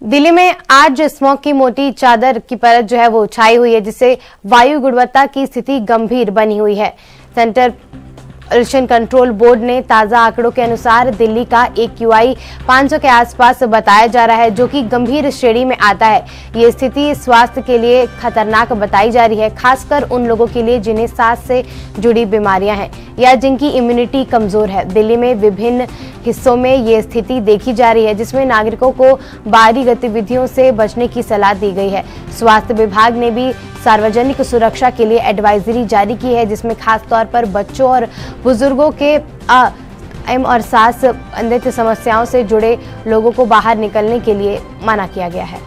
दिल्ली में आज स्मॉग की मोटी चादर की परत जो है वो छाई हुई है, जिससे वायु गुणवत्ता की स्थिति गंभीर बनी हुई है। सेंटर पोल्यूशन कंट्रोल बोर्ड ने ताजा आंकड़ों के अनुसार दिल्ली का AQI 500 के आसपास बताया जा रहा है, जो कि गंभीर श्रेणी में आता है। ये स्थिति स्वास्थ्य के लिए खतरनाक बताई जा रही है, खासकर उन लोगों के लिए जिन्हें सांस से जुड़ी बीमारियां हैं या जिनकी इम्यूनिटी कमजोर है। दिल्ली में विभिन्न हिस्सों में ये स्थिति देखी जा रही है, जिसमें नागरिकों को बाहरी गतिविधियों से बचने की सलाह दी गई है। स्वास्थ्य विभाग ने भी सार्वजनिक सुरक्षा के लिए एडवाइजरी जारी की है, जिसमें खास तौर पर बच्चों और बुजुर्गों के और सांस संबंधित समस्याओं से जुड़े लोगों को बाहर निकलने के लिए मना किया गया है।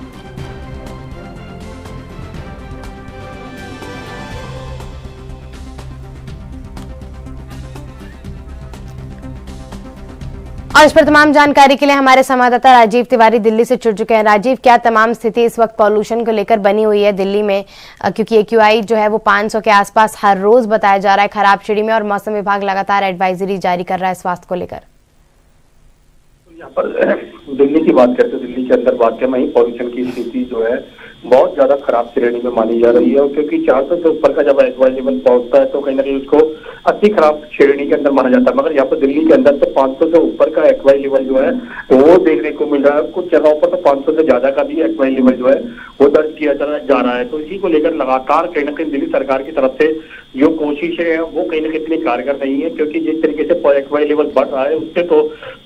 और इस पर तमाम जानकारी के लिए हमारे संवाददाता राजीव तिवारी दिल्ली से जुड़ चुके हैं। राजीव, क्या तमाम स्थिति इस वक्त पॉल्यूशन को लेकर बनी हुई है दिल्ली में, क्योंकि AQI जो है वो 500 के आसपास हर रोज बताया जा रहा है खराब श्रेणी में, और मौसम विभाग लगातार एडवाइजरी जारी कर रहा है स्वास्थ्य को लेकर। यहाँ पर दिल्ली की बात करते हैं, दिल्ली के अंदर वाकई में ही पॉल्यूशन की स्थिति जो है बहुत ज्यादा खराब श्रेणी में मानी जा रही है, क्योंकि 400 से ऊपर का जब AQI लेवल पहुंचता है तो कहीं ना कहीं उसको अति खराब श्रेणी के अंदर माना जाता है। मगर यहाँ पर दिल्ली के अंदर तो 500 से ऊपर का AQI लेवल जो है वो देखने को मिल रहा है। कुछ जगहों पर तो 500 से ज्यादा का भी AQI लेवल जो है वो दर्ज किया जा रहा है। तो इसी को लेकर लगातार कहीं ना कहीं दिल्ली सरकार की तरफ से जो कोशिशें हैं वो कहीं ना कहीं इतनी कारगर नहीं है, क्योंकि जिस तरीके से AQI लेवल बढ़ रहा है उससे तो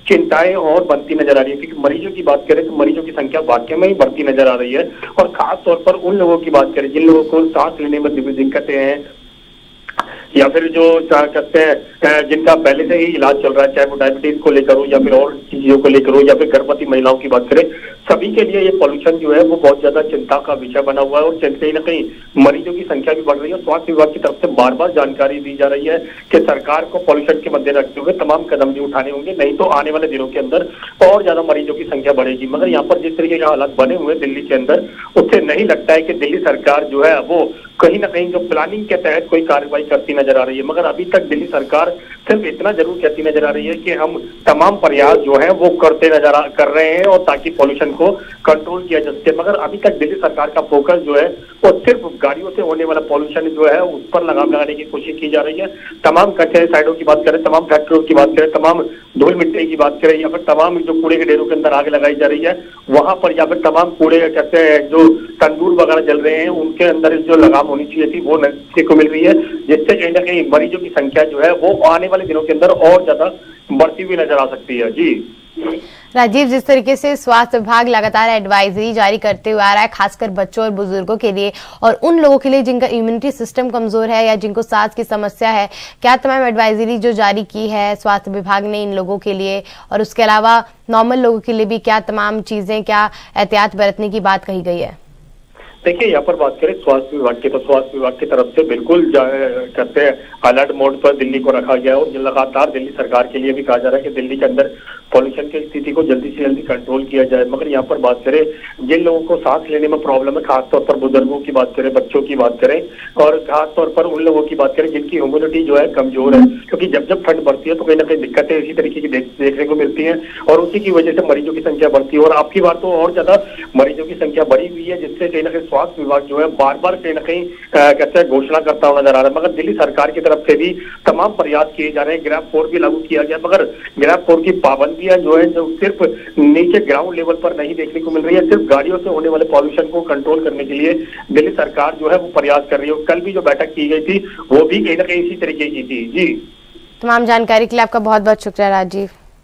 चिंताएं और बढ़ती नजर आ रही है। क्योंकि मरीजों की बात करें तो मरीजों की संख्या वाकई में ही बढ़ती नजर आ रही है, और खास तौर पर उन लोगों की बात करें जिन लोगों को सांस लेने में दिक्कतें हैं या फिर जो कहते हैं जिनका पहले से ही इलाज चल रहा है, चाहे वो डायबिटीज को लेकर हो या फिर और चीजों को लेकर हो या फिर गर्भवती महिलाओं की बात करें, सभी के लिए ये पॉल्यूशन जो है वो बहुत ज्यादा चिंता का विषय बना हुआ है। और कहीं ना कहीं मरीजों की संख्या भी बढ़ रही है। स्वास्थ्य विभाग की तरफ से बार बार जानकारी दी जा रही है कि सरकार को पॉल्यूशन के मद्दे रखते हुए तमाम कदम भी उठाने होंगे, नहीं तो आने वाले दिनों के अंदर और ज्यादा मरीजों की संख्या बढ़ेगी। मगर यहाँ पर जिस तरीके के हालात बने हुए दिल्ली के अंदर, उससे नहीं लगता है कि दिल्ली सरकार जो है वो कहीं ना कहीं जो प्लानिंग के तहत कोई कार्रवाई करती नजर आ रही है। मगर अभी तक दिल्ली सरकार सिर्फ इतना जरूर कहती नजर आ रही है कि हम तमाम प्रयास जो है वो कर रहे हैं और ताकि पॉल्यूशन को कंट्रोल किया जा सके। मगर अभी तक दिल्ली सरकार का फोकस जो है वो सिर्फ गाड़ियों से होने वाला पॉल्यूशन जो है उस पर लगाम लगाने की कोशिश की जा रही है। तमाम कचरे साइडों की बात करें, तमाम फैक्ट्रियों की बात करें, तमाम धूल मिट्टी की बात करें या फिर तमाम जो कूड़े के ढेरों के अंदर आग लगाई जा रही है वहां पर, या फिर तमाम कूड़े कहते हैं जो तंदूर वगैरह जल रहे हैं उनके अंदर जो लगाम होनी चाहिए थी वो देखने को मिल रही है, जिससे कहीं ना कहीं मरीजों की संख्या जो है वो आने वाले दिनों के अंदर और ज्यादा बढ़ती हुई नजर आ सकती है। जी राजीव, जिस तरीके से स्वास्थ्य विभाग लगातार एडवाइजरी जारी करते हुए आ रहा है, खासकर बच्चों और बुजुर्गों के लिए और उन लोगों के लिए जिनका इम्यूनिटी सिस्टम कमजोर है या जिनको सांस की समस्या है, क्या तमाम एडवाइजरी जो जारी की है स्वास्थ्य विभाग ने इन लोगों के लिए, और उसके अलावा नॉर्मल लोगों के लिए भी क्या तमाम चीजें, क्या एहतियात बरतने की बात कही गई है? देखिए, यहाँ पर बात करें स्वास्थ्य विभाग की, तो स्वास्थ्य विभाग की तरफ से बिल्कुल कहते हैं अलर्ट मोड पर दिल्ली को रखा गया है। और लगातार दिल्ली सरकार के लिए भी कहा जा रहा है कि दिल्ली के अंदर पॉल्यूशन की स्थिति को जल्दी से जल्दी कंट्रोल किया जाए। मगर यहाँ पर बात करें जिन लोगों को सांस लेने में प्रॉब्लम है, खासतौर पर बुजुर्गों की बात करें, बच्चों की बात करें और खासतौर पर उन लोगों की बात करें जिनकी इम्यूनिटी जो है कमजोर है, क्योंकि जब जब ठंड बढ़ती है तो कहीं ना कहीं दिक्कतें इसी तरीके की देखने को मिलती है और उसी की वजह से मरीजों की संख्या बढ़ती है। और आपकी बार तो और ज्यादा मरीजों की संख्या बढ़ी हुई है, जिससे कहीं ना कहीं स्वास्थ्य विभाग जो है बार बार कहीं ना कहीं कहते हैं घोषणा करता हुआ नजर आ रहा है। मगर दिल्ली सरकार की तरफ से भी तमाम प्रयास किए जा रहे हैं। ग्रैब 4 भी लागू किया गया, मगर ग्रैब 4 की पाबंदियां जो है जो सिर्फ नीचे ग्राउंड लेवल पर नहीं देखने को मिल रही है। सिर्फ गाड़ियों से होने वाले पॉल्यूशन को कंट्रोल करने के लिए दिल्ली सरकार जो है वो प्रयास कर रही है। कल भी जो बैठक की गई थी वो भी कहीं ना कहीं इसी तरीके की थी। जी, तमाम जानकारी के लिए आपका बहुत बहुत शुक्रिया राजीव।